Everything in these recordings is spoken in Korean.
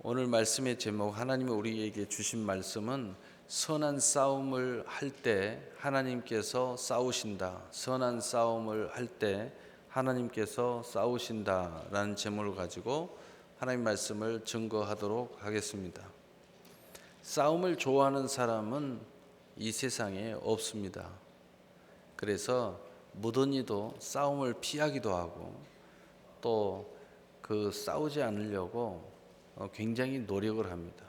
오늘 말씀의 제목, 하나님이 우리에게 주신 말씀은 선한 싸움을 할 때 하나님께서 싸우신다. 선한 싸움을 할 때 하나님께서 싸우신다라는 제목을 가지고 하나님 말씀을 증거하도록 하겠습니다. 싸움을 좋아하는 사람은 이 세상에 없습니다. 그래서 무던히도 싸움을 피하기도 하고 또 그 싸우지 않으려고 굉장히 노력을 합니다.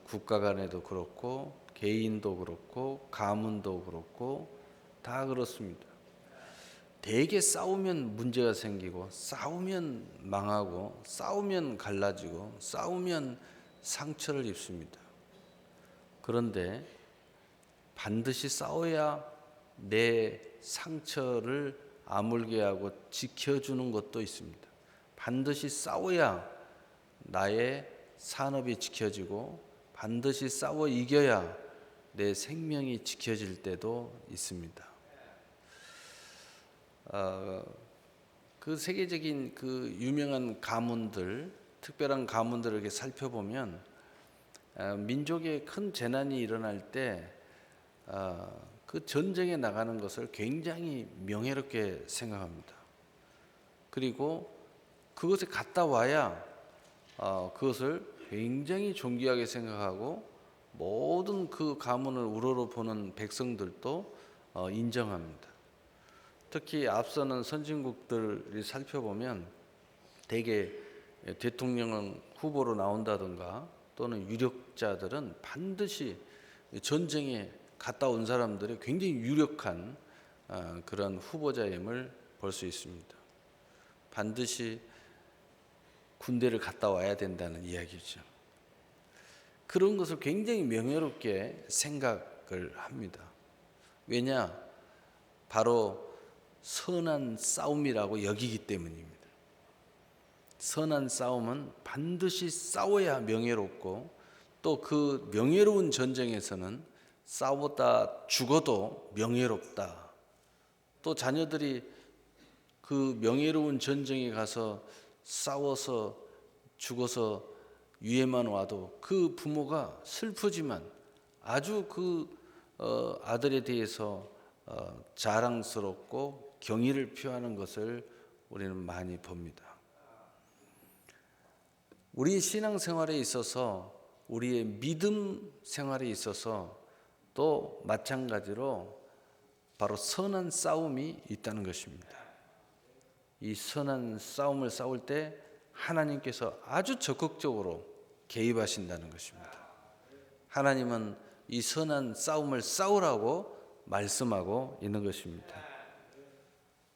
국가 간에도 그렇고 개인도 그렇고 가문도 그렇고 다 그렇습니다. 대개 싸우면 문제가 생기고 싸우면 망하고 싸우면 갈라지고 싸우면 상처를 입습니다. 그런데 반드시 싸워야 내 상처를 아물게 하고 지켜주는 것도 있습니다. 반드시 싸워야 나의 산업이 지켜지고 반드시 싸워 이겨야 내 생명이 지켜질 때도 있습니다. 그 세계적인 그 유명한 가문들, 특별한 가문들을 이렇게 살펴보면 민족에 큰 재난이 일어날 때 그 전쟁에 나가는 것을 굉장히 명예롭게 생각합니다. 그리고 그것에 갔다 와야 그것을 굉장히 존귀하게 생각하고 모든 그 가문을 우러러보는 백성들도 인정합니다. 특히 앞서는 선진국들을 살펴보면 대개 대통령 후보로 나온다든가 또는 유력자들은 반드시 전쟁에 갔다 온 사람들이 굉장히 유력한 그런 후보자임을 볼 수 있습니다. 반드시 군대를 갔다 와야 된다는 이야기죠. 그런 것을 굉장히 명예롭게 생각을 합니다. 왜냐? 바로 선한 싸움이라고 여기기 때문입니다. 선한 싸움은 반드시 싸워야 명예롭고 또 그 명예로운 전쟁에서는 싸우다 죽어도 명예롭다. 또 자녀들이 그 명예로운 전쟁에 가서 싸워서 죽어서 유해만 와도 그 부모가 슬프지만 아주 그 아들에 대해서 자랑스럽고 경의를 표하는 것을 우리는 많이 봅니다. 우리 신앙생활에 있어서 우리의 믿음 생활에 있어서 또 마찬가지로 바로 선한 싸움이 있다는 것입니다. 이 선한 싸움을 싸울 때 하나님께서 아주 적극적으로 개입하신다는 것입니다. 하나님은 이 선한 싸움을 싸우라고 말씀하고 있는 것입니다.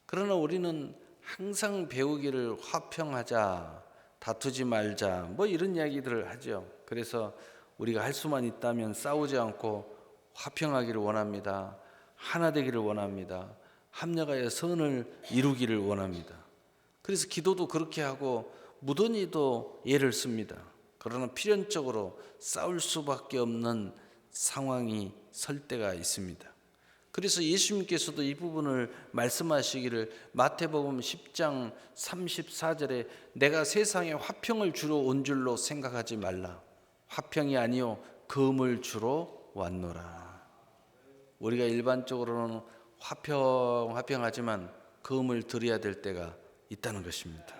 그러나 우리는 항상 배우기를 화평하자, 다투지 말자, 뭐 이런 이야기들을 하죠. 그래서 우리가 할 수만 있다면 싸우지 않고 화평하기를 원합니다. 하나 되기를 원합니다. 합력하여 선을 이루기를 원합니다. 그래서 기도도 그렇게 하고 무던히도 애를 씁니다. 그러나 필연적으로 싸울 수밖에 없는 상황이 설 때가 있습니다. 그래서 예수님께서도 이 부분을 말씀하시기를 마태복음 10장 34절에 내가 세상에 화평을 주러 온 줄로 생각하지 말라. 화평이 아니요 금을 주러 왔노라. 우리가 일반적으로는 화평하지만 금을 드려야 될 때가 있다는 것입니다.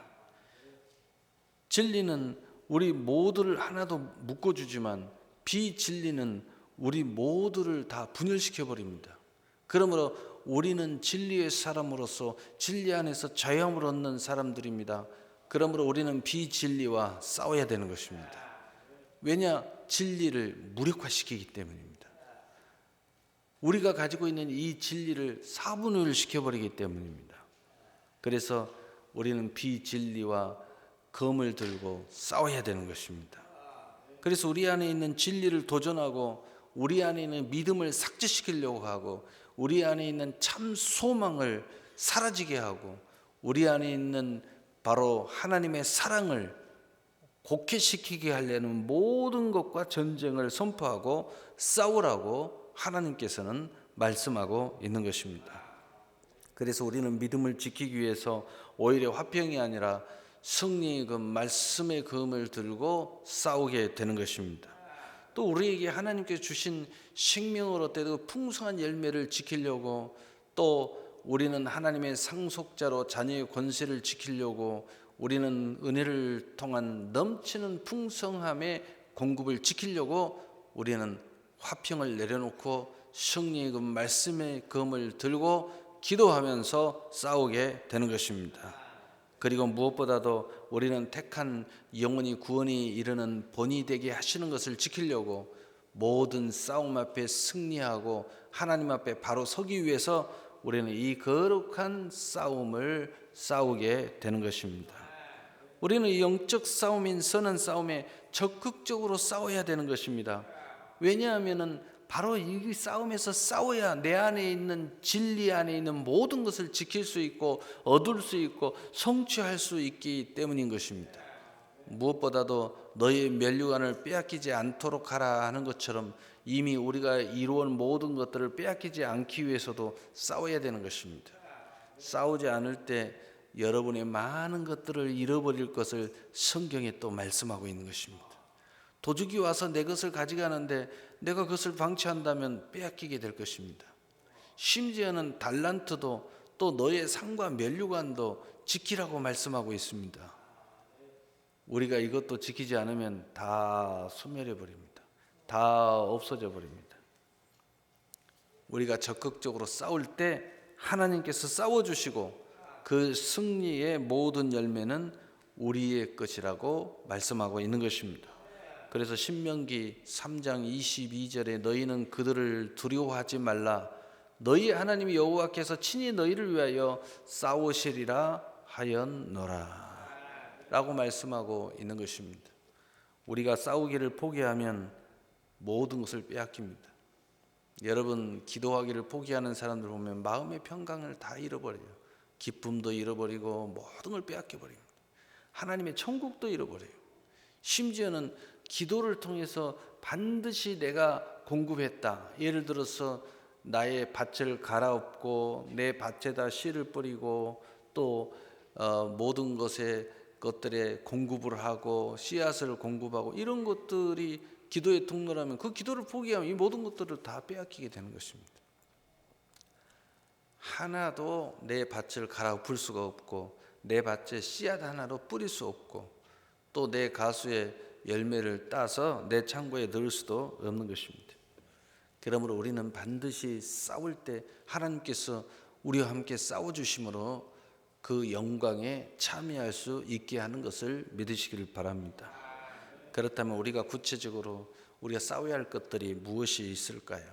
진리는 우리 모두를 하나도 묶어주지만 비진리는 우리 모두를 다 분열시켜 버립니다. 그러므로 우리는 진리의 사람으로서 진리 안에서 자유함을 얻는 사람들입니다. 그러므로 우리는 비진리와 싸워야 되는 것입니다. 왜냐? 진리를 무력화시키기 때문입니다. 우리가 가지고 있는 이 진리를 사분을 시켜버리기 때문입니다. 그래서 우리는 비진리와 검을 들고 싸워야 되는 것입니다. 그래서 우리 안에 있는 진리를 도전하고 우리 안에 있는 믿음을 삭제시키려고 하고 우리 안에 있는 참 소망을 사라지게 하고 우리 안에 있는 바로 하나님의 사랑을 곡해시키게 하려는 모든 것과 전쟁을 선포하고 싸우라고 하나님께서는 말씀하고 있는 것입니다. 그래서 우리는 믿음을 지키기 위해서 오히려 화평이 아니라 승리의 금, 말씀의 금을 들고 싸우게 되는 것입니다. 또 우리에게 하나님께 주신 생명을 얻되 풍성한 열매를 지키려고, 또 우리는 하나님의 상속자로 자녀의 권세를 지키려고, 우리는 은혜를 통한 넘치는 풍성함의 공급을 지키려고 우리는 화평을 내려놓고 승리의 금, 말씀의 금을 들고 기도하면서 싸우게 되는 것입니다. 그리고 무엇보다도 우리는 택한 영원히 구원이 이르는 본이 되게 하시는 것을 지키려고 모든 싸움 앞에 승리하고 하나님 앞에 바로 서기 위해서 우리는 이 거룩한 싸움을 싸우게 되는 것입니다. 우리는 영적 싸움인 선한 싸움에 적극적으로 싸워야 되는 것입니다. 왜냐하면 바로 이 싸움에서 싸워야 내 안에 있는 진리 안에 있는 모든 것을 지킬 수 있고 얻을 수 있고 성취할 수 있기 때문인 것입니다. 무엇보다도 너의 면류관을 빼앗기지 않도록 하라 하는 것처럼 이미 우리가 이루어온 모든 것들을 빼앗기지 않기 위해서도 싸워야 되는 것입니다. 싸우지 않을 때 여러분의 많은 것들을 잃어버릴 것을 성경에 또 말씀하고 있는 것입니다. 도둑이 와서 내 것을 가져가는데 내가 그것을 방치한다면 빼앗기게 될 것입니다. 심지어는 달란트도 또 너의 상과 면류관도 지키라고 말씀하고 있습니다. 우리가 이것도 지키지 않으면 다 소멸해 버립니다. 다 없어져 버립니다. 우리가 적극적으로 싸울 때 하나님께서 싸워주시고 그 승리의 모든 열매는 우리의 것이라고 말씀하고 있는 것입니다. 그래서 신명기 3장 22절에 너희는 그들을 두려워하지 말라. 너희 하나님 여호와께서 친히 너희를 위하여 싸우시리라 하였노라 라고 말씀하고 있는 것입니다. 우리가 싸우기를 포기하면 모든 것을 빼앗깁니다. 여러분, 기도하기를 포기하는 사람들 보면 마음의 평강을 다 잃어버려요. 기쁨도 잃어버리고 모든 걸 빼앗겨버립니다. 하나님의 천국도 잃어버려요. 심지어는 기도를 통해서 반드시 내가 공급했다. 예를 들어서 나의 밭을 갈아엎고 내 밭에다 씨를 뿌리고 또 모든 것들에 공급을 하고 씨앗을 공급하고 이런 것들이 기도의 통로라면 그 기도를 포기하면 이 모든 것들을 다 빼앗기게 되는 것입니다. 하나도 내 밭을 갈아엎을 수가 없고 내 밭에 씨앗 하나도 뿌릴 수 없고 또 내 가수의 열매를 따서 내 창고에 넣을 수도 없는 것입니다. 그러므로 우리는 반드시 싸울 때 하나님께서 우리와 함께 싸워주심으로 그 영광에 참여할 수 있게 하는 것을 믿으시기를 바랍니다. 그렇다면 우리가 구체적으로 우리가 싸워야 할 것들이 무엇이 있을까요?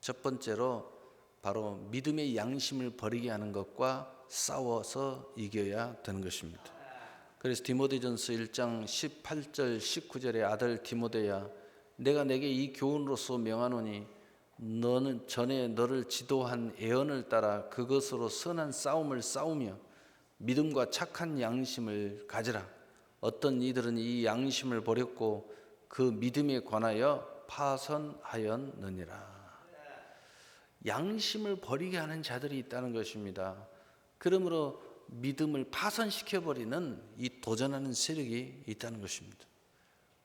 첫 번째로 바로 믿음의 양심을 버리게 하는 것과 싸워서 이겨야 되는 것입니다. 그래서 디모데전서 1장 18절 19절에 아들 디모데야 내가 내게 이 교훈으로서 명하노니 너는 전에 너를 지도한 애언을 따라 그것으로 선한 싸움을 싸우며 믿음과 착한 양심을 가지라. 어떤 이들은 이 양심을 버렸고 그 믿음에 관하여 파선하였느니라. 양심을 버리게 하는 자들이 있다는 것입니다. 그러므로 믿음을 파선시켜버리는 이 도전하는 세력이 있다는 것입니다.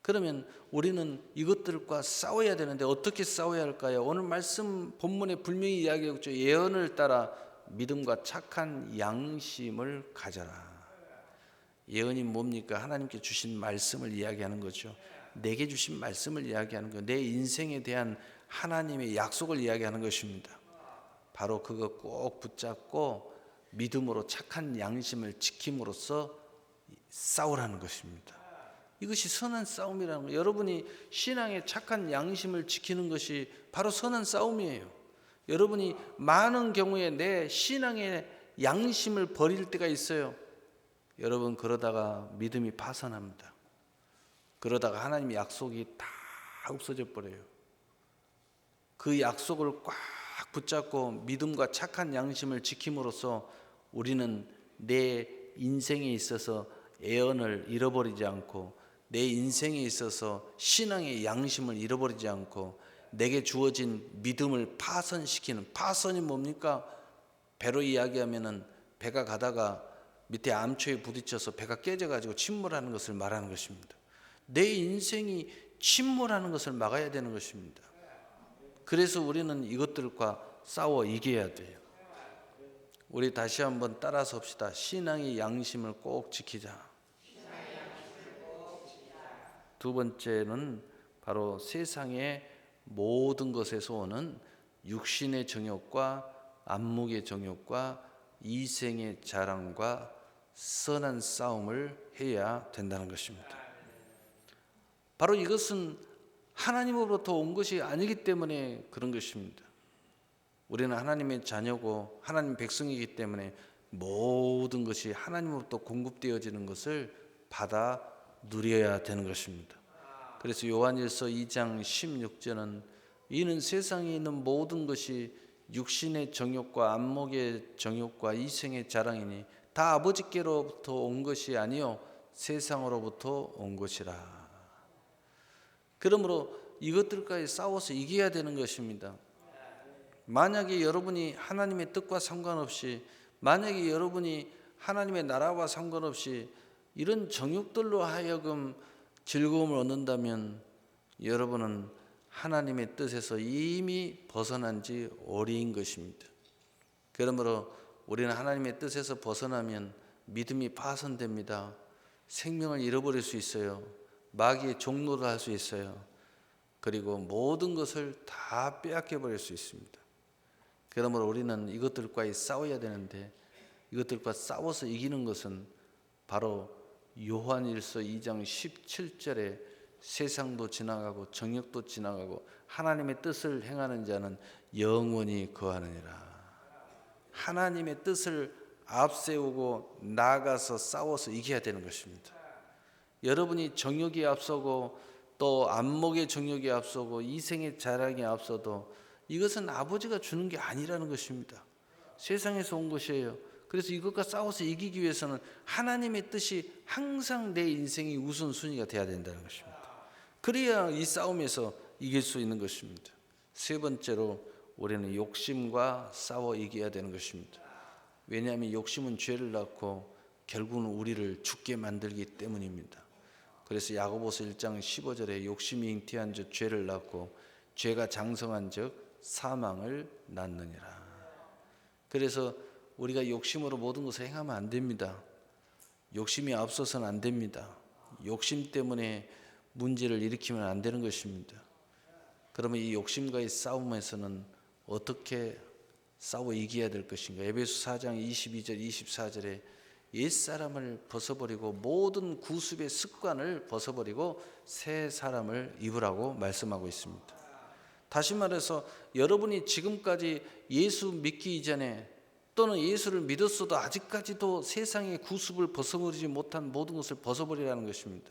그러면 우리는 이것들과 싸워야 되는데 어떻게 싸워야 할까요? 오늘 말씀 본문에 분명히 이야기하고 있죠. 예언을 따라 믿음과 착한 양심을 가져라. 예언이 뭡니까? 하나님께 주신 말씀을 이야기하는 거죠. 내게 주신 말씀을 이야기하는 거예요. 내 인생에 대한 하나님의 약속을 이야기하는 것입니다. 바로 그거 꼭 붙잡고 믿음으로 착한 양심을 지킴으로써 싸우라는 것입니다. 이것이 선한 싸움이라는 거예요. 여러분이 신앙의 착한 양심을 지키는 것이 바로 선한 싸움이에요. 여러분이 많은 경우에 내 신앙의 양심을 버릴 때가 있어요. 여러분 그러다가 믿음이 파산합니다. 그러다가 하나님의 약속이 다 없어져 버려요. 그 약속을 꽉 붙잡고 믿음과 착한 양심을 지킴으로써 우리는 내 인생에 있어서 애언을 잃어버리지 않고 내 인생에 있어서 신앙의 양심을 잃어버리지 않고 내게 주어진 믿음을 파선시키는, 파선이 뭡니까? 배로 이야기하면은 배가 가다가 밑에 암초에 부딪혀서 배가 깨져가지고 침몰하는 것을 말하는 것입니다. 내 인생이 침몰하는 것을 막아야 되는 것입니다. 그래서 우리는 이것들과 싸워 이겨야 돼요. 우리 다시 한번 따라서 합시다. 신앙의 양심을 꼭 지키자. 두 번째는 바로 세상의 모든 것에서 오는 육신의 정욕과 안목의 정욕과 이생의 자랑과 선한 싸움을 해야 된다는 것입니다. 바로 이것은 하나님으로부터 온 것이 아니기 때문에 그런 것입니다. 우리는 하나님의 자녀고 하나님 백성이기 때문에 모든 것이 하나님으로부터 공급되어지는 것을 받아 누려야 되는 것입니다. 그래서 요한일서 2장 16절은 이는 세상에 있는 모든 것이 육신의 정욕과 안목의 정욕과 이생의 자랑이니 다 아버지께로부터 온 것이 아니요 세상으로부터 온 것이라. 그러므로 이것들까지 싸워서 이겨야 되는 것입니다. 만약에 여러분이 하나님의 뜻과 상관없이, 만약에 여러분이 하나님의 나라와 상관없이 이런 정욕들로 하여금 즐거움을 얻는다면 여러분은 하나님의 뜻에서 이미 벗어난 지 오래인 것입니다. 그러므로 우리는 하나님의 뜻에서 벗어나면 믿음이 파손됩니다. 생명을 잃어버릴 수 있어요. 마귀의 종노를 할 수 있어요. 그리고 모든 것을 다 빼앗겨 버릴 수 있습니다. 그러므로 우리는 이것들과 싸워야 되는데 이것들과 싸워서 이기는 것은 바로 요한일서 2장 17절에 세상도 지나가고 정욕도 지나가고 하나님의 뜻을 행하는 자는 영원히 거하느니라. 하나님의 뜻을 앞세우고 나아가서 싸워서 이겨야 되는 것입니다. 여러분이 정욕이 앞서고 또 안목의 정욕이 앞서고 이생의 자랑이 앞서도 이것은 아버지가 주는 게 아니라는 것입니다. 세상에서 온 것이에요. 그래서 이것과 싸워서 이기기 위해서는 하나님의 뜻이 항상 내 인생의 우선순위가 돼야 된다는 것입니다. 그래야 이 싸움에서 이길 수 있는 것입니다. 세 번째로 우리는 욕심과 싸워 이겨야 되는 것입니다. 왜냐하면 욕심은 죄를 낳고 결국은 우리를 죽게 만들기 때문입니다. 그래서 야고보서 1장 15절에 욕심이 잉태한 즉 죄를 낳고 죄가 장성한 즉 사망을 낳느니라. 그래서 우리가 욕심으로 모든 것을 행하면 안 됩니다. 욕심이 앞서서는 안 됩니다. 욕심 때문에 문제를 일으키면 안 되는 것입니다. 그러면 이 욕심과의 싸움에서는 어떻게 싸워 이겨야 될 것인가? 에베소 4장 22절 24절에 옛사람을 벗어버리고 모든 구습의 습관을 벗어버리고 새 사람을 입으라고 말씀하고 있습니다. 다시 말해서 여러분이 지금까지 예수 믿기 이전에 또는 예수를 믿었어도 아직까지도 세상의 구습을 벗어버리지 못한 모든 것을 벗어버리라는 것입니다.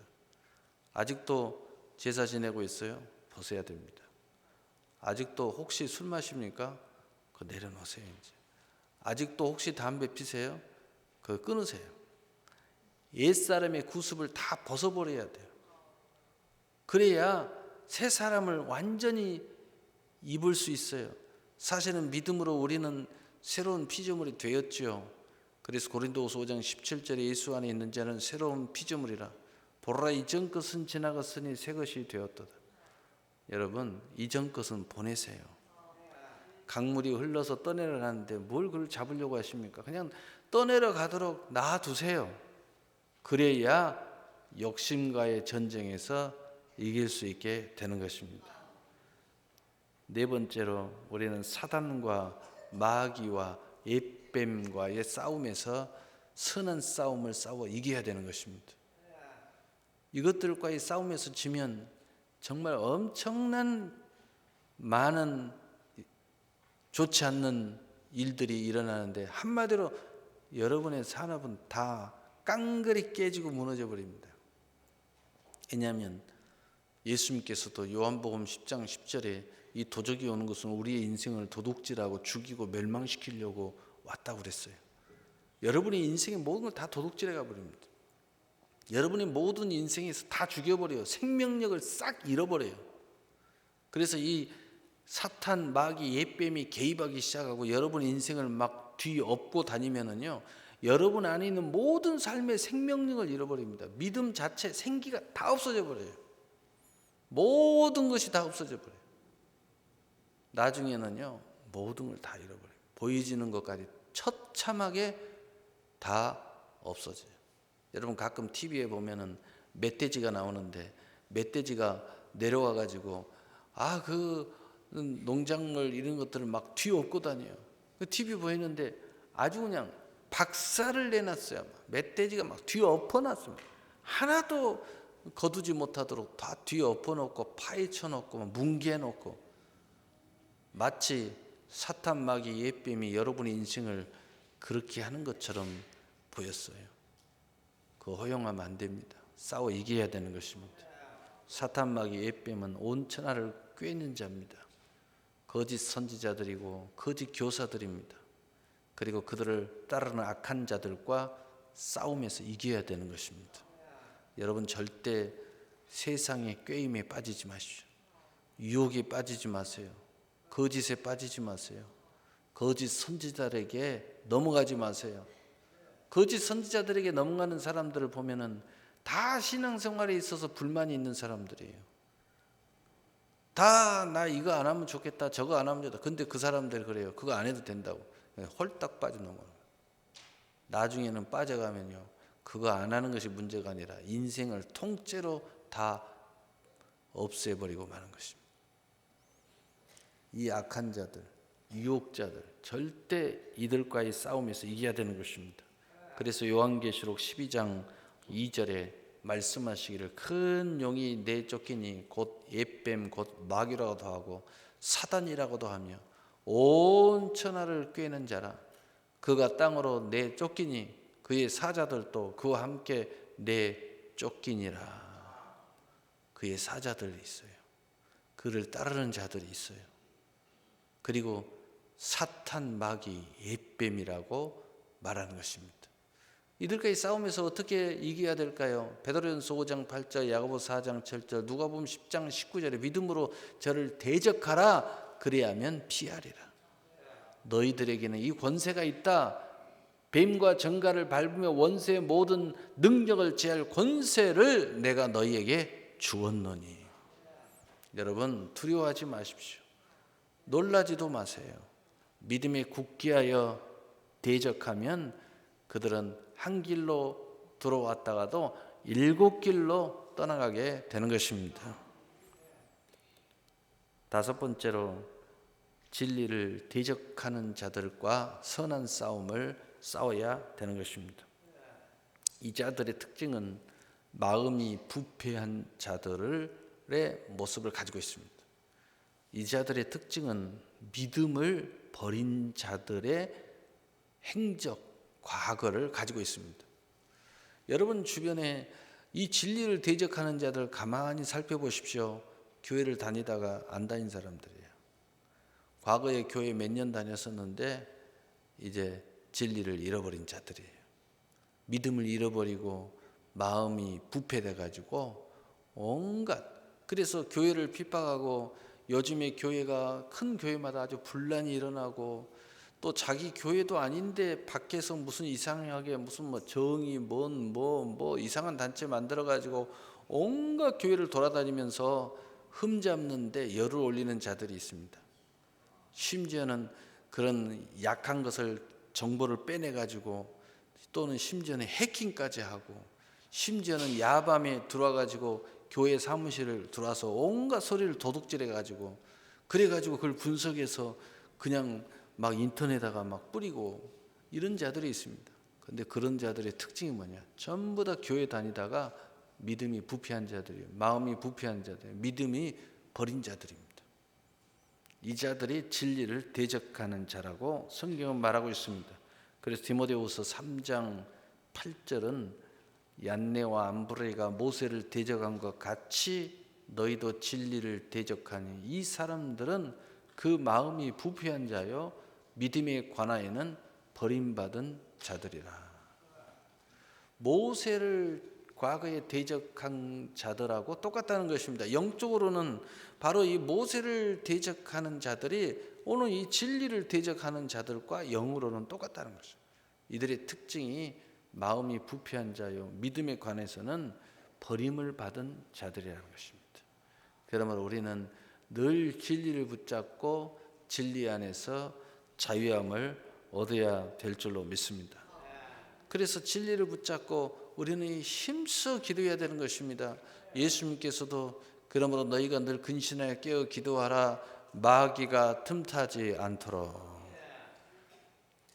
아직도 제사 지내고 있어요? 벗어야 됩니다. 아직도 혹시 술 마십니까? 그거 내려놓으세요. 이제. 아직도 혹시 담배 피세요? 그거 끊으세요. 옛사람의 구습을 다 벗어버려야 돼요. 그래야 새 사람을 완전히 입을 수 있어요. 사실은 믿음으로 우리는 새로운 피조물이 되었지요. 그래서 고린도후서 5장 17절에 예수 안에 있는 자는 새로운 피조물이라. 보라 이전 것은 지나갔으니 새 것이 되었도다. 여러분 이전 것은 보내세요. 강물이 흘러서 떠내려가는데 뭘 그걸 잡으려고 하십니까? 그냥 떠내려가도록 놔두세요. 그래야 욕심과의 전쟁에서 이길 수 있게 되는 것입니다. 네 번째로 우리는 사단과 마귀와 옛뱀과의 싸움에서 선한 싸움을 싸워 이겨야 되는 것입니다. 이것들과의 싸움에서 지면 정말 엄청난 많은 좋지 않는 일들이 일어나는데 한마디로 여러분의 산업은 다 깡그리 깨지고 무너져 버립니다. 왜냐하면 예수님께서도 요한복음 10장 10절에 이 도적이 오는 것은 우리의 인생을 도둑질하고 죽이고 멸망시키려고 왔다고 그랬어요. 여러분의 인생의 모든 걸 다 도둑질해 가버립니다. 여러분의 모든 인생에서 다 죽여버려요. 생명력을 싹 잃어버려요. 그래서 이 사탄, 마귀, 옛뱀이 개입하기 시작하고 여러분의 인생을 막 뒤엎고 다니면은요, 여러분 안에 있는 모든 삶의 생명력을 잃어버립니다. 믿음 자체, 생기가 다 없어져 버려요. 모든 것이 다 없어져 버려요. 나중에는요, 모든 걸 다 잃어버려요. 보이지는 것까지 처참하게 다 없어져요. 여러분 가끔 TV에 보면은 멧돼지가 나오는데 멧돼지가 내려와 가지고 그 농작물 이런 것들을 막 뒤엎고 다녀요. 그 TV 보이는데 아주 그냥 박살을 내놨어요. 멧돼지가 막 뒤엎어 놨습니다. 하나도 거두지 못하도록 다 뒤엎어 놓고 파헤쳐 놓고 뭉개 놓고, 마치 사탄 마귀 옛뱀이 여러분의 인생을 그렇게 하는 것처럼 보였어요. 그거 허용하면 안 됩니다. 싸워 이겨야 되는 것입니다. 사탄 마귀 옛뱀은 온 천하를 꿰는 자입니다. 거짓 선지자들이고 거짓 교사들입니다. 그리고 그들을 따르는 악한 자들과 싸움에서 이겨야 되는 것입니다. 여러분 절대 세상의 꾀임에 빠지지 마십시오. 유혹에 빠지지 마세요. 거짓에 빠지지 마세요. 거짓 선지자들에게 넘어가지 마세요. 거짓 선지자들에게 넘어가는 사람들을 보면은 다 신앙생활에 있어서 불만이 있는 사람들이에요. 다 나 이거 안 하면 좋겠다, 저거 안 하면 좋다. 근데 그 사람들 그래요. 그거 안 해도 된다고 홀딱 빠져넘어가는 거예요. 나중에는 빠져가면요, 그거 안 하는 것이 문제가 아니라 인생을 통째로 다 없애버리고 마는 것입니다. 이 악한 자들, 유혹자들, 절대 이들과의 싸움에서 이겨야 되는 것입니다. 그래서 요한계시록 12장 2절에 말씀하시기를 큰 용이 내쫓기니 곧 옛뱀 곧 마귀라고도 하고 사단이라고도 하며 온 천하를 꿰는 자라. 그가 땅으로 내쫓기니 그의 사자들도 그와 함께 내쫓기니라. 그의 사자들이 있어요. 그를 따르는 자들이 있어요. 그리고 사탄 마귀 옛뱀이라고 말하는 것입니다. 이들과의 싸움에서 어떻게 이겨야 될까요? 베드로전서 5장 8절, 야고보 4장 7절, 누가복음 10장 19절에 믿음으로 저를 대적하라, 그리하면 피하리라. 너희들에게는 이 권세가 있다. 뱀과 정갈을 밟으며 원수의 모든 능력을 제할 권세를 내가 너희에게 주었노니. 여러분 두려워하지 마십시오. 놀라지도 마세요. 믿음에 굳게 하여 대적하면 그들은 한 길로 들어왔다가도 7길로 떠나가게 되는 것입니다. 다섯 번째로, 진리를 대적하는 자들과 선한 싸움을 싸워야 되는 것입니다. 이 자들의 특징은 마음이 부패한 자들의 모습을 가지고 있습니다. 이 자들의 특징은 믿음을 버린 자들의 행적, 과거를 가지고 있습니다. 여러분 주변에 이 진리를 대적하는 자들 가만히 살펴보십시오. 교회를 다니다가 안 다닌 사람들이에요. 과거에 교회 몇 년 다녔었는데 이제 진리를 잃어버린 자들이에요. 믿음을 잃어버리고 마음이 부패돼 가지고 온갖, 그래서 교회를 핍박하고, 요즘에 교회가 큰 교회마다 아주 분란이 일어나고, 또 자기 교회도 아닌데 밖에서 무슨 이상하게 무슨 뭐 정의 뭐 이상한 단체 만들어 가지고 온갖 교회를 돌아다니면서 흠잡는데 열을 올리는 자들이 있습니다. 심지어는 그런 약한 것을 정보를 빼내 가지고, 또는 심지어는 해킹까지 하고, 심지어는 야밤에 들어와 가지고 교회 사무실을 들어와서 온갖 소리를 도둑질해 가지고, 그래 가지고 그걸 분석해서 그냥 막 인터넷에다가 막 뿌리고, 이런 자들이 있습니다. 그런데 그런 자들의 특징이 뭐냐? 전부 다 교회 다니다가 믿음이 부패한 자들이에요. 마음이 부패한 자들, 믿음이 버린 자들입니다. 이 자들이 진리를 대적하는 자라고 성경은 말하고 있습니다. 그래서 디모데후서 3장 8절은 얀네와 암브레가 모세를 대적한 것 같이 너희도 진리를 대적하니 이 사람들은 그 마음이 부패한 자요 믿음에 관하여는 버림받은 자들이라. 모세를 과거에 대적한 자들하고 똑같다는 것입니다. 영적으로는 바로 이 모세를 대적하는 자들이 오늘 이 진리를 대적하는 자들과 영으로는 똑같다는 것입니다. 이들의 특징이 마음이 부패한 자요, 믿음에 관해서는 버림을 받은 자들이라는 것입니다. 그러므로 우리는 늘 진리를 붙잡고 진리 안에서 자유함을 얻어야 될 줄로 믿습니다. 그래서 진리를 붙잡고 우리는 힘써 기도해야 되는 것입니다. 예수님께서도 그러므로 너희가 늘 근신하여 깨어 기도하라, 마귀가 틈타지 않도록.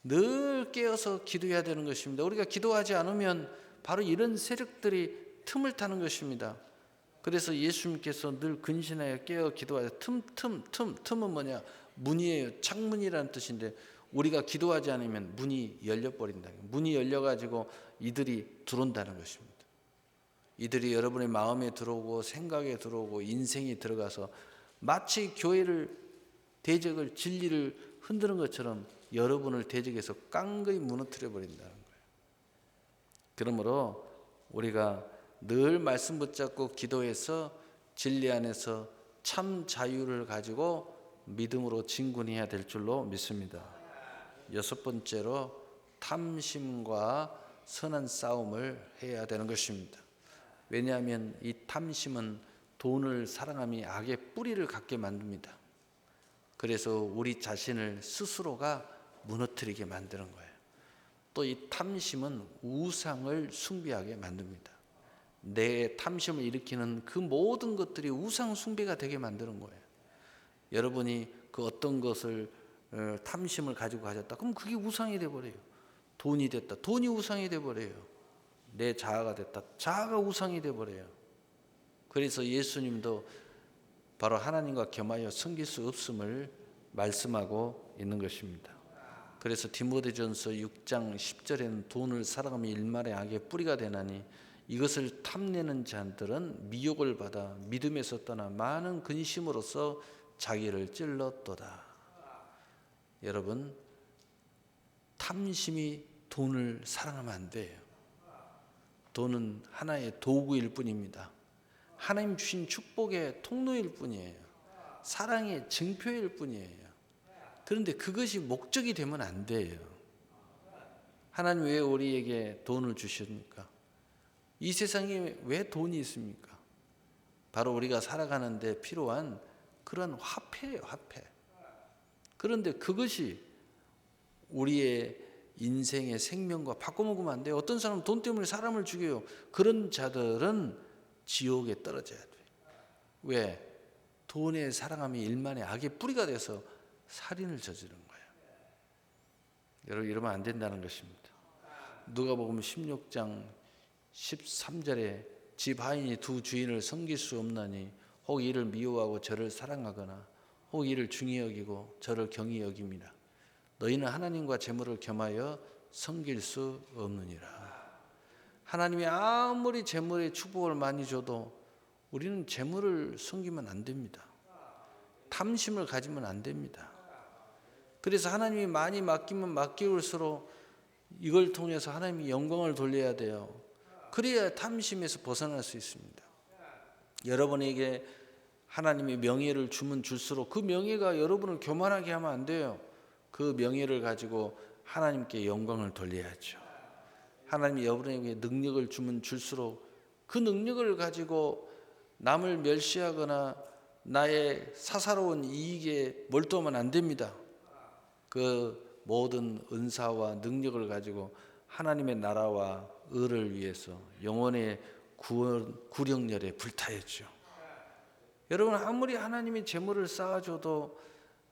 늘 깨어서 기도해야 되는 것입니다. 우리가 기도하지 않으면 바로 이런 세력들이 틈을 타는 것입니다. 그래서 예수님께서 늘 근신하여 깨어 기도하라. 틈은 뭐냐? 문이에요. 창문이라는 뜻인데 우리가 기도하지 않으면 문이 열려버린다. 문이 열려가지고 이들이 들어온다는 것입니다. 이들이 여러분의 마음에 들어오고 생각에 들어오고 인생에 들어가서 마치 교회를 대적을 진리를 흔드는 것처럼 여러분을 대적해서 깡그리 무너뜨려 버린다는 거예요. 그러므로 우리가 늘 말씀 붙잡고 기도해서 진리 안에서 참 자유를 가지고 믿음으로 진군해야 될 줄로 믿습니다. 여섯 번째로 탐심과 선한 싸움을 해야 되는 것입니다. 왜냐하면 이 탐심은 돈을 사랑함이 악의 뿌리를 갖게 만듭니다. 그래서 우리 자신을 스스로가 무너뜨리게 만드는 거예요. 또 이 탐심은 우상을 숭배하게 만듭니다. 내 탐심을 일으키는 그 모든 것들이 우상 숭배가 되게 만드는 거예요. 여러분이 그 어떤 것을 탐심을 가지고 가졌다. 그럼 그게 우상이 돼버려요. 돈이 됐다. 돈이 우상이 돼버려요. 내 자아가 됐다. 자아가 우상이 돼버려요. 그래서 예수님도 바로 하나님과 겸하여 섬길 수 없음을 말씀하고 있는 것입니다. 그래서 디모데전서 6장 10절에는 돈을 사랑하며 일말의 악의 뿌리가 되나니 이것을 탐내는 자들은 미혹을 받아 믿음에서 떠나 많은 근심으로써 자기를 찔렀도다. 여러분, 탐심이 돈을 사랑하면 안 돼요. 돈은 하나의 도구일 뿐입니다. 하나님 주신 축복의 통로일 뿐이에요. 사랑의 증표일 뿐이에요. 그런데 그것이 목적이 되면 안 돼요. 하나님 왜 우리에게 돈을 주십니까? 이 세상에 왜 돈이 있습니까? 바로 우리가 살아가는 데 필요한 그런 화폐예요, 화폐. 그런데 그것이 우리의 인생의 생명과 바꿔먹으면 안 돼요. 어떤 사람은 돈 때문에 사람을 죽여요. 그런 자들은 지옥에 떨어져야 돼요. 왜? 돈의 사랑함이 일만의 악의 뿌리가 돼서 살인을 저지른 거예요. 여러분, 이러면 안 된다는 것입니다. 누가복음 16장 13절에 집 하인이 두 주인을 섬길 수 없나니 혹 이를 미워하고 저를 사랑하거나 혹 이를 중히 여기고 저를 경히 여깁니다. 너희는 하나님과 재물을 겸하여 섬길 수 없느니라. 하나님이 아무리 재물의 축복을 많이 줘도 우리는 재물을 섬기면 안 됩니다. 탐심을 가지면 안 됩니다. 그래서 하나님이 많이 맡기면 맡길수록 이걸 통해서 하나님이 영광을 돌려야 돼요. 그래야 탐심에서 벗어날 수 있습니다. 여러분에게 하나님이 명예를 주면 줄수록 그 명예가 여러분을 교만하게 하면 안 돼요. 그 명예를 가지고 하나님께 영광을 돌려야죠. 하나님이 여러분에게 능력을 주면 줄수록 그 능력을 가지고 남을 멸시하거나 나의 사사로운 이익에 몰두하면 안 됩니다. 그 모든 은사와 능력을 가지고 하나님의 나라와 의를 위해서 영원의 구령열에 불타야죠. 여러분, 아무리 하나님이 재물을 쌓아줘도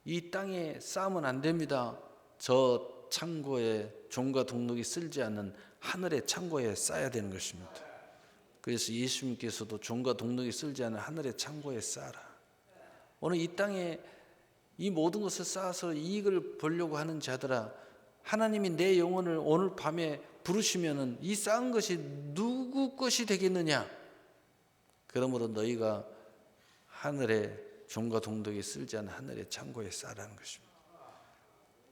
이 땅에 쌓으면 안 됩니다. 저 창고에 종과 동록이 쓸지 않는 하늘의 창고에 쌓아야 되는 것입니다. 그래서 예수님께서도 종과 동록이 쓸지 않는 하늘의 창고에 쌓아라. 오늘 이 땅에 이 모든 것을 쌓아서 이익을 보려고 하는 자들아, 하나님이 내 영혼을 오늘 밤에 부르시면은 이 쌓은 것이 누구 것이 되겠느냐? 그러므로 너희가 하늘에 종과 동독이 쓸지 않은 하늘의 창고에 쌓으라는 것입니다.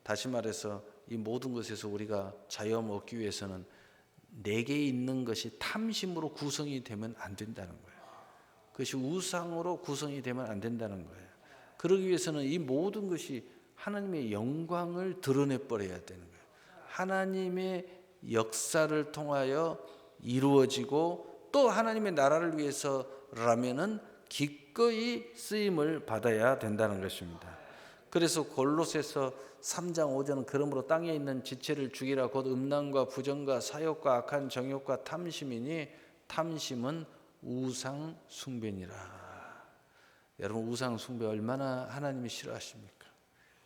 다시 말해서 이 모든 것에서 우리가 자유함을 얻기 위해서는 내게 있는 것이 탐심으로 구성이 되면 안 된다는 거예요. 그것이 우상으로 구성이 되면 안 된다는 거예요. 그러기 위해서는 이 모든 것이 하나님의 영광을 드러내 버려야 되는 거예요. 하나님의 역사를 통하여 이루어지고 또 하나님의 나라를 위해서라면은 기꺼이 쓰임을 받아야 된다는 것입니다. 그래서 골로새서 3장 5절은 그러므로 땅에 있는 지체를 죽이라 곧 음란과 부정과 사욕과 악한 정욕과 탐심이니 탐심은 우상 숭배니라. 여러분, 우상 숭배 얼마나 하나님이 싫어하십니까?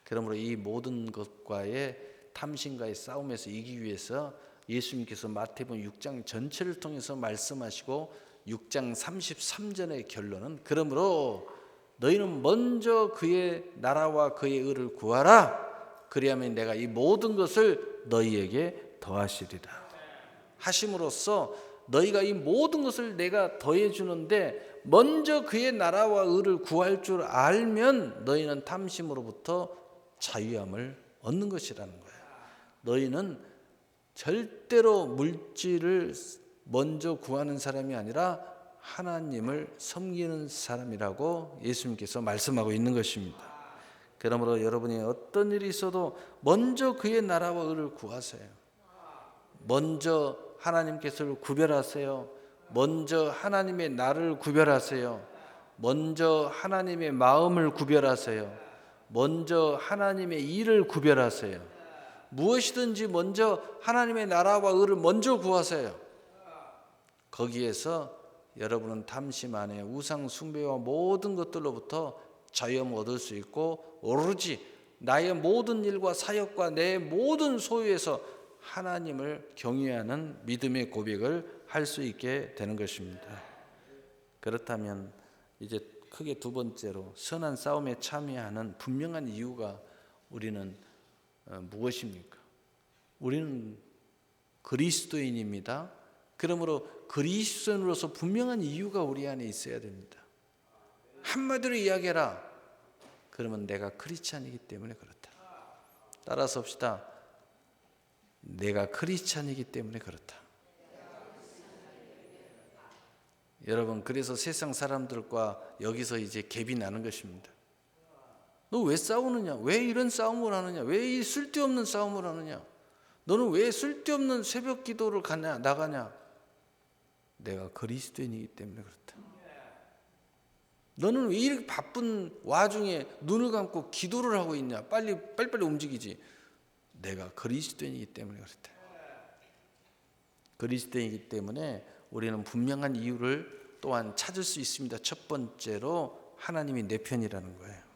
그러므로 이 모든 것과의 탐심과의 싸움에서 이기기 위해서 예수님께서 마태복음 6장 전체를 통해서 말씀하시고 6장 33절의 결론은 그러므로 너희는 먼저 그의 나라와 그의 의를 구하라. 그리하면 내가 이 모든 것을 너희에게 더하시리라. 하심으로써 너희가 이 모든 것을 내가 더해 주는데 먼저 그의 나라와 의를 구할 줄 알면 너희는 탐심으로부터 자유함을 얻는 것이라는 거예요. 너희는 절대로 물질을 먼저 구하는 사람이 아니라 하나님을 섬기는 사람이라고 예수님께서 말씀하고 있는 것입니다. 그러므로 여러분이 어떤 일이 있어도 먼저 그의 나라와 의를 구하세요. 먼저 하나님께서를 구별하세요. 먼저 하나님의 나를 구별하세요. 먼저 하나님의 마음을 구별하세요. 먼저 하나님의 일을 구별하세요. 무엇이든지 먼저 하나님의 나라와 의를 먼저 구하세요. 거기에서 여러분은 탐심 안에 우상 숭배와 모든 것들로부터 자유함을 얻을 수 있고 오로지 나의 모든 일과 사역과 내 모든 소유에서 하나님을 경외하는 믿음의 고백을 할 수 있게 되는 것입니다. 그렇다면 이제 크게 두 번째로 선한 싸움에 참여하는 분명한 이유가 우리는 무엇입니까? 우리는 그리스도인입니다. 그러므로 그리스도인으로서 분명한 이유가 우리 안에 있어야 됩니다. 한마디로 이야기해라. 그러면 내가 크리스찬이기 때문에 그렇다. 따라서 합시다. 내가 크리스찬이기 때문에 그렇다. 여러분, 그래서 세상 사람들과 여기서 이제 갭이 나는 것입니다. 너 왜 싸우느냐? 왜 이런 싸움을 하느냐? 왜 이 쓸데없는 싸움을 하느냐? 너는 왜 쓸데없는 새벽 기도를 나가냐? 내가 그리스도인이기 때문에 그렇다. 너는 왜 이렇게 바쁜 와중에 눈을 감고 기도를 하고 있냐? 빨리빨리 움직이지. 내가 그리스도인이기 때문에 그렇다. 그리스도인이기 때문에 우리는 분명한 이유를 또한 찾을 수 있습니다. 첫 번째로 하나님이 내 편이라는 거예요.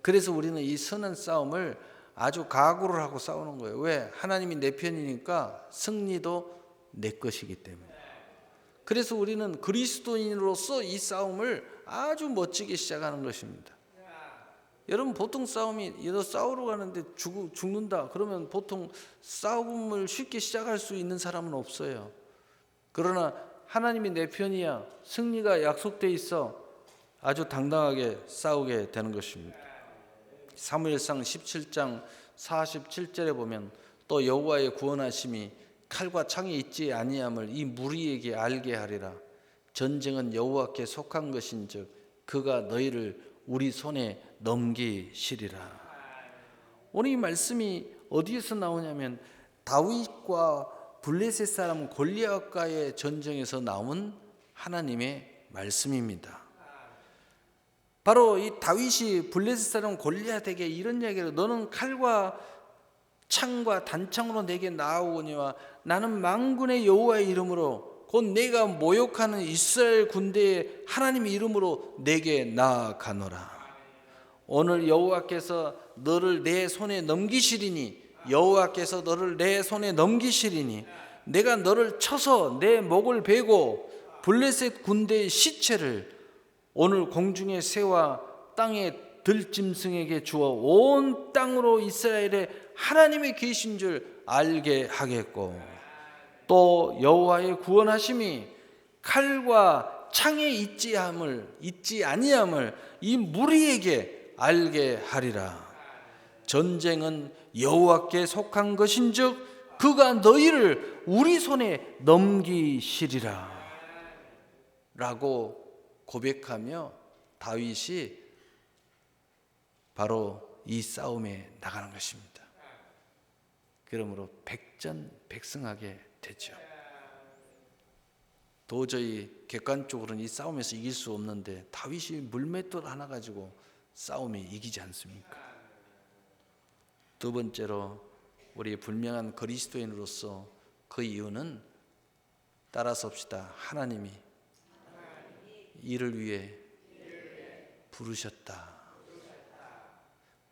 그래서 우리는 이 선한 싸움을 아주 각오를 하고 싸우는 거예요. 왜? 하나님이 내 편이니까 승리도 내 것이기 때문에. 그래서 우리는 그리스도인으로서 이 싸움을 아주 멋지게 시작하는 것입니다. 여러분, 보통 싸움이 너 싸우러 가는데 죽는다 그러면 보통 싸움을 쉽게 시작할 수 있는 사람은 없어요. 그러나 하나님이 내 편이야, 승리가 약속돼 있어, 아주 당당하게 싸우게 되는 것입니다. 사무엘상 17장 47절에 보면 또 여호와의 구원하심이 칼과 창이 있지 아니함을 이 무리에게 알게 하리라. 전쟁은 여호와께 속한 것인즉 그가 너희를 우리 손에 넘기시리라. 오늘 이 말씀이 어디에서 나오냐면 다윗과 블레셋 사람 골리앗과의 전쟁에서 나온 하나님의 말씀입니다. 바로 이 다윗이 블레셋 사람 골리앗에게 이런 이야기를, 너는 칼과 창과 단창으로 내게 나아오거니와 나는 만군의 여호와의 이름으로 곧 내가 모욕하는 이스라엘 군대의 하나님의 이름으로 내게 나아가노라. 오늘 여호와께서 너를 내 손에 넘기시리니, 여호와께서 너를 내 손에 넘기시리니 내가 너를 쳐서 내 목을 베고 블레셋 군대의 시체를 오늘 공중의 새와 땅의 들짐승에게 주어 온 땅으로 이스라엘의 하나님의 계신 줄 알게 하겠고, 또 여호와의 구원하심이 칼과 창에 있지 아니함을 이 무리에게 알게 하리라. 전쟁은 여호와께 속한 것인즉 그가 너희를 우리 손에 넘기시리라 라고 고백하며 다윗이 바로 이 싸움에 나가는 것입니다. 그러므로 백전백승하게 되죠. 도저히 객관적으로는 이 싸움에서 이길 수 없는데 다윗이 물맷돌 하나 가지고 싸움에 이기지 않습니까? 두 번째로 우리 분명한 그리스도인으로서 그 이유는 따라섭시다. 하나님이 이를 위해 부르셨다.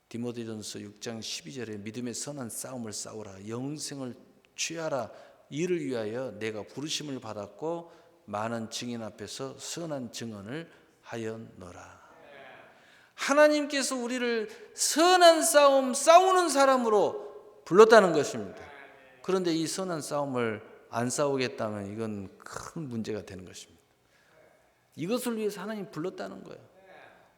디모데전서 6장 12절에 믿음의 선한 싸움을 싸우라. 영생을 취하라. 이를 위하여 내가 부르심을 받았고 많은 증인 앞에서 선한 증언을 하였노라. 하나님께서 우리를 선한 싸움 싸우는 사람으로 불렀다는 것입니다. 그런데 이 선한 싸움을 안 싸우겠다면 이건 큰 문제가 되는 것입니다. 이것을 위해서 하나님 불렀다는 거예요.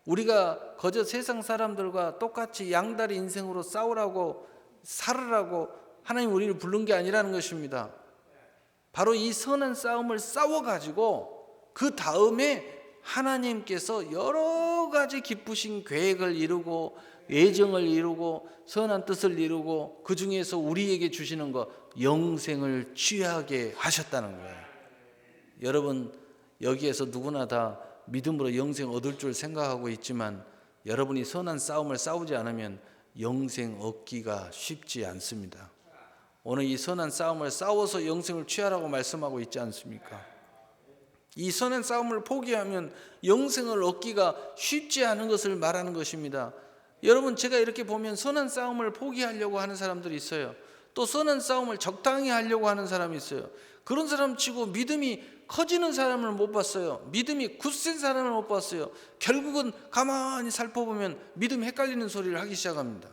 우리가 거저 세상 사람들과 똑같이 양다리 인생으로 싸우라고 살으라고 하나님 우리를 부른 게 아니라는 것입니다. 바로 이 선한 싸움을 싸워가지고 그 다음에 하나님께서 여러 가지 기쁘신 계획을 이루고 예정을 이루고 선한 뜻을 이루고 그 중에서 우리에게 주시는 것 영생을 취하게 하셨다는 거예요. 여러분 여기에서 누구나 다 믿음으로 영생 얻을 줄 생각하고 있지만 여러분이 선한 싸움을 싸우지 않으면 영생 얻기가 쉽지 않습니다. 오늘 이 선한 싸움을 싸워서 영생을 취하라고 말씀하고 있지 않습니까? 이 선한 싸움을 포기하면 영생을 얻기가 쉽지 않은 것을 말하는 것입니다. 여러분 제가 이렇게 보면 선한 싸움을 포기하려고 하는 사람들이 있어요. 또 선한 싸움을 적당히 하려고 하는 사람이 있어요. 그런 사람 치고 믿음이 커지는 사람을 못 봤어요. 믿음이 굳센 사람을 못 봤어요. 결국은 가만히 살펴보면 믿음이 헷갈리는 소리를 하기 시작합니다.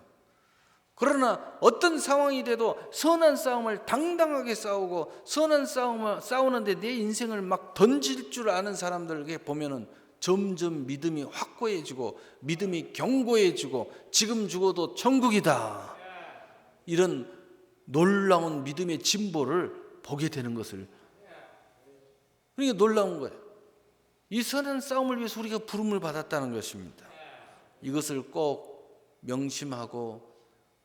그러나 어떤 상황이 돼도 선한 싸움을 당당하게 싸우고 선한 싸움을 싸우는데 내 인생을 막 던질 줄 아는 사람들에게 보면은 점점 믿음이 확고해지고 믿음이 견고해지고 지금 죽어도 천국이다. 이런 놀라운 믿음의 진보를 보게 되는 것을 그러니까 놀라운 거예요. 이 선한 싸움을 위해서 우리가 부름을 받았다는 것입니다. 이것을 꼭 명심하고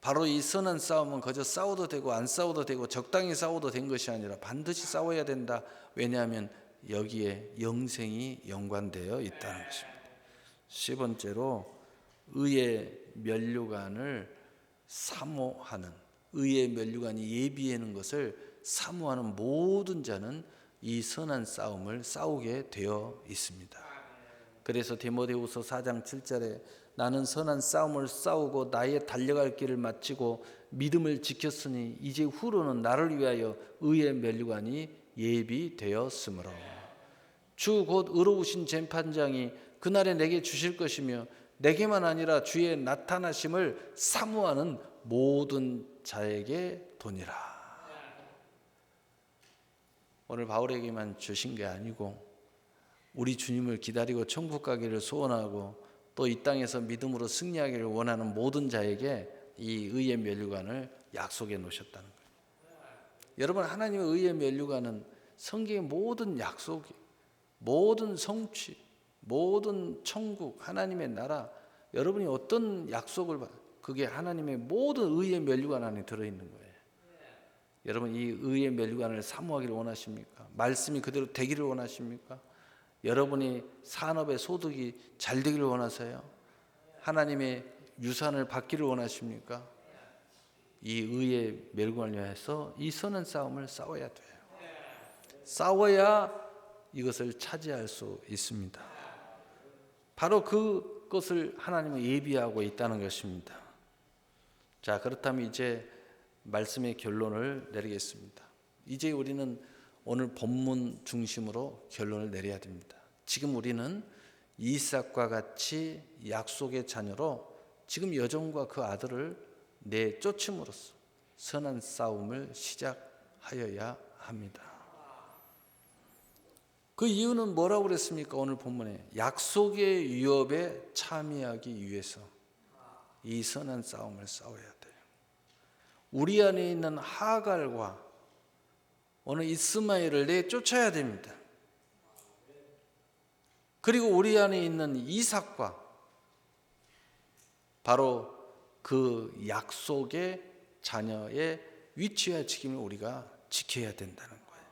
바로 이 선한 싸움은 그저 싸워도 되고 안 싸워도 되고 적당히 싸워도 된 것이 아니라 반드시 싸워야 된다. 왜냐하면 여기에 영생이 연관되어 있다는 것입니다. 10번째로 의의 면류관을 사모하는 의의 면류관이 예비하는 것을 사모하는 모든 자는 이 선한 싸움을 싸우게 되어 있습니다. 그래서 디모데후서 4장 7절에 나는 선한 싸움을 싸우고 나의 달려갈 길을 마치고 믿음을 지켰으니 이제 후로는 나를 위하여 의의 면류관이 예비되었으므로 주 곧 의로우신 재판장이 그날에 내게 주실 것이며 내게만 아니라 주의 나타나심을 사모하는 모든 자에게 도니라. 오늘 바울에게만 주신 게 아니고 우리 주님을 기다리고 천국 가기를 소원하고 또 이 땅에서 믿음으로 승리하기를 원하는 모든 자에게 이 의의 면류관을 약속해 놓으셨다는 거예요. 여러분 하나님의 의의 면류관은 성경의 모든 약속, 모든 성취, 모든 천국, 하나님의 나라 여러분이 어떤 약속을 그게 하나님의 모든 의의 면류관 안에 들어있는 거예요. 여러분 이 의의 면류관을 사모하기를 원하십니까? 말씀이 그대로 되기를 원하십니까? 여러분이 산업의 소득이 잘 되기를 원하세요? 하나님의 유산을 받기를 원하십니까? 이 의의 면류관을 위해서 이 선한 싸움을 싸워야 돼요. 싸워야 이것을 차지할 수 있습니다. 바로 그것을 하나님은 예비하고 있다는 것입니다. 자, 그렇다면 이제 말씀의 결론을 내리겠습니다. 이제 우리는 오늘 본문 중심으로 결론을 내려야 됩니다. 지금 우리는 이삭과 같이 약속의 자녀로 지금 여종과 그 아들을 내쫓음으로써 선한 싸움을 시작하여야 합니다. 그 이유는 뭐라고 그랬습니까? 오늘 본문에 약속의 위협에 참여하기 위해서 이 선한 싸움을 싸워야 돼요. 우리 안에 있는 하갈과 오늘 이스마엘을 내쫓아야 됩니다. 그리고 우리 안에 있는 이삭과 바로 그 약속의 자녀의 위치와 책임을 우리가 지켜야 된다는 거예요.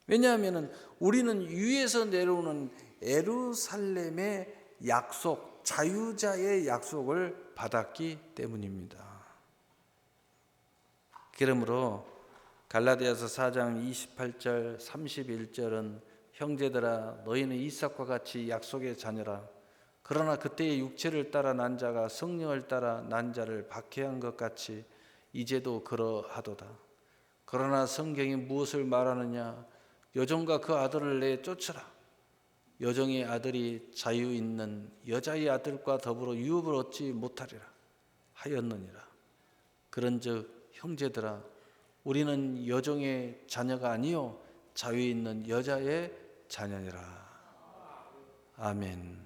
왜냐하면 우리는 위에서 내려오는 예루살렘의 약속, 자유자의 약속을 받았기 때문입니다. 그러므로 갈라디아서 4장 28절 31절은 형제들아 너희는 이삭과 같이 약속의 자녀라. 그러나 그때의 육체를 따라 난 자가 성령을 따라 난 자를 박해한 것 같이 이제도 그러하도다. 그러나 성경이 무엇을 말하느냐? 여종과 그 아들을 내쫓으라. 여종의 아들이 자유 있는 여자의 아들과 더불어 유업을 얻지 못하리라 하였느니라. 그런즉 형제들아 우리는 여종의 자녀가 아니요 자유 있는 여자의 자녀니라. 아멘.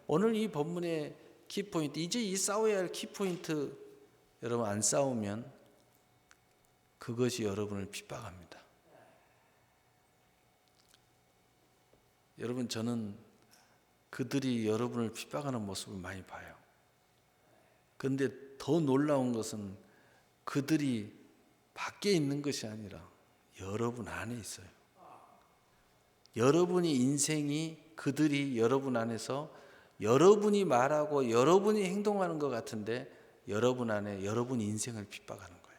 오늘 이 본문의 키포인트, 이제 이 싸워야 할 키포인트, 여러분 안 싸우면 그것이 여러분을 핍박합니다. 여러분 저는 그들이 여러분을 핍박하는 모습을 많이 봐요. 그런데 더 놀라운 것은 그들이 밖에 있는 것이 아니라 여러분 안에 있어요. 여러분의 인생이 그들이 여러분 안에서 여러분이 말하고 여러분이 행동하는 것 같은데 여러분 안에 여러분 인생을 핍박하는 거예요.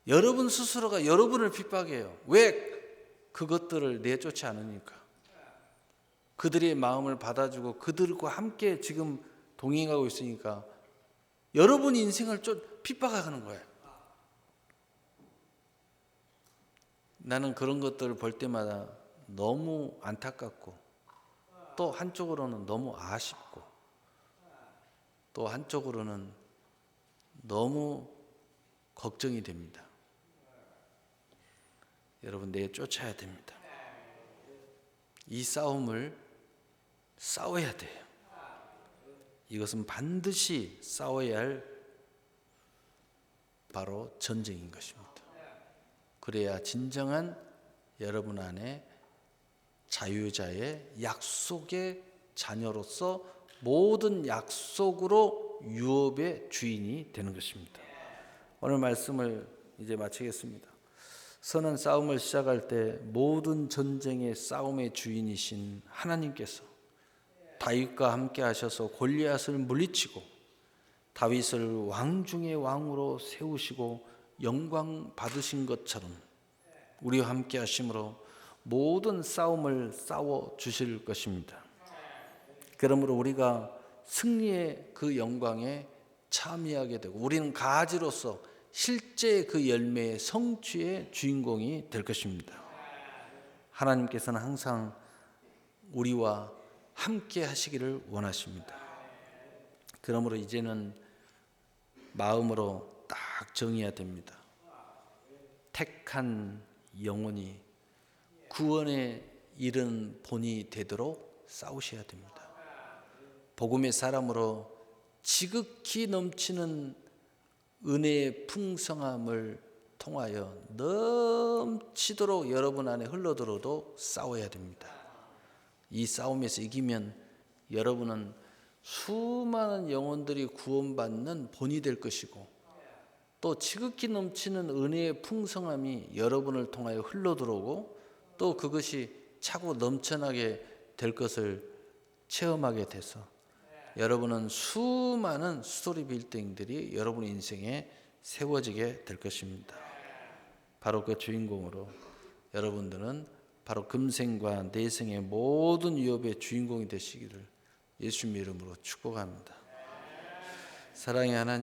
여러분 스스로가 여러분을 핍박해요. 왜? 그것들을 내쫓지 않으니까. 그들의 마음을 받아주고 그들과 함께 지금 동행하고 있으니까 여러분 인생을 핍박하는 거예요. 나는 그런 것들을 볼 때마다 너무 안타깝고 또 한쪽으로는 너무 아쉽고 또 한쪽으로는 너무 걱정이 됩니다. 여러분 내쫓아야 됩니다. 이 싸움을 싸워야 돼요. 이것은 반드시 싸워야 할 바로 전쟁인 것입니다. 그래야 진정한 여러분 안에 자유자의 약속의 자녀로서 모든 약속으로 유업의 주인이 되는 것입니다. 오늘 말씀을 이제 마치겠습니다. 선한 싸움을 시작할 때 모든 전쟁의 싸움의 주인이신 하나님께서 다윗과 함께 하셔서 골리앗을 물리치고 다윗을 왕 중의 왕으로 세우시고 영광 받으신 것처럼 우리와 함께 하심으로 모든 싸움을 싸워 주실 것입니다. 그러므로 우리가 승리의 그 영광에 참여하게 되고 우리는 가지로서 실제 그 열매의 성취의 주인공이 될 것입니다. 하나님께서는 항상 우리와 함께 하시기를 원하십니다. 그러므로 이제는 마음으로 딱 정해야 됩니다. 택한 영혼이 구원에 이른 본이 되도록 싸우셔야 됩니다. 복음의 사람으로 지극히 넘치는 은혜의 풍성함을 통하여 넘치도록 여러분 안에 흘러들어도 싸워야 됩니다. 이 싸움에서 이기면 여러분은 수많은 영혼들이 구원받는 본이 될 것이고 또 지극히 넘치는 은혜의 풍성함이 여러분을 통하여 흘러들어오고 또 그것이 차고 넘쳐나게 될 것을 체험하게 돼서 여러분은 수많은 스토리 빌딩들이 여러분 인생에 세워지게 될 것입니다. 바로 그 주인공으로 여러분들은 바로 금생과 내생의 모든 유업의 주인공이 되시기를 예수님의 이름으로 축복합니다. 사랑의 하나님,